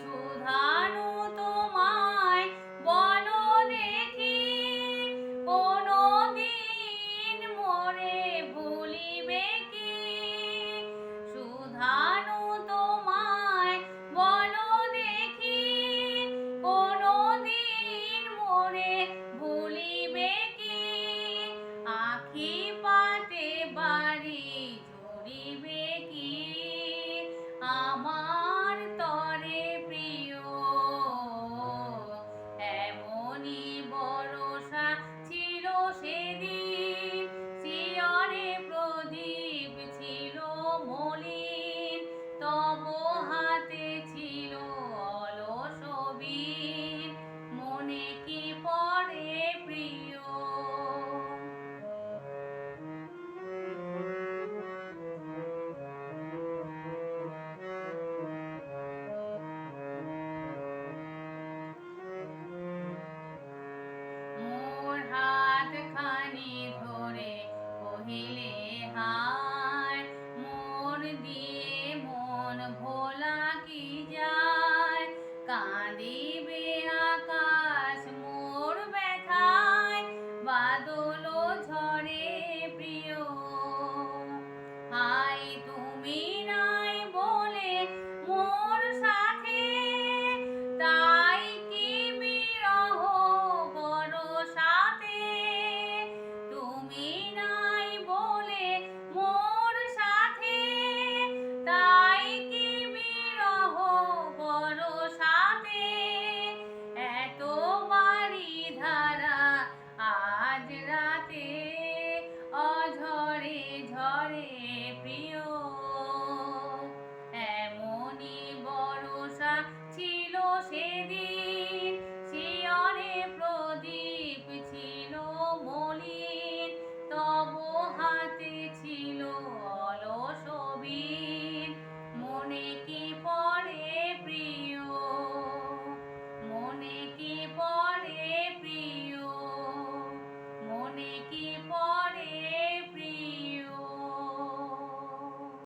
শুধানু তোমায় বলো দেখি, কোনদিন মোরে ভুলিবে কি? শুধানু তোমায় বলো দেখি, কোনদিন মোরে ভুলিবে কি? আখি পাতে বাড়ি ঝরিবে কি আমার তরে প্রিয়? এমনি ভরসা ছিল সেদিন, শিয়রে প্রদীপ ছিল মলিন, তব হাতে ছিল অলস বীণ, মনে কি পড়ে প্রিয়? হাতখানি ধরে কহিলে হায়, মন দিয়ে মন ভোলা কি যায়? কাঁদিবে আকাশ মোর ব্যথায়, বাদল ঝরে প্রিয়। হায় তুমি নাই বলে মোর সাথে, তাই কি বিরহ বড় সাথে? তুমি নাই বলে মোর সাথে, তাই কি বিরহ বড় সাথে? এত বাড়ি ধারা আজ রাতে, অঝরে ঝরে প্রিয়। এমনি ভরসা ছিল সেদিন, শিয়রে প্রদীপ ছিল মলিন, তব হাতে ছিল অলস বীণ, মনে কি পড়ে প্রিয়? মনে কি পড়ে প্রিয়? মনে কি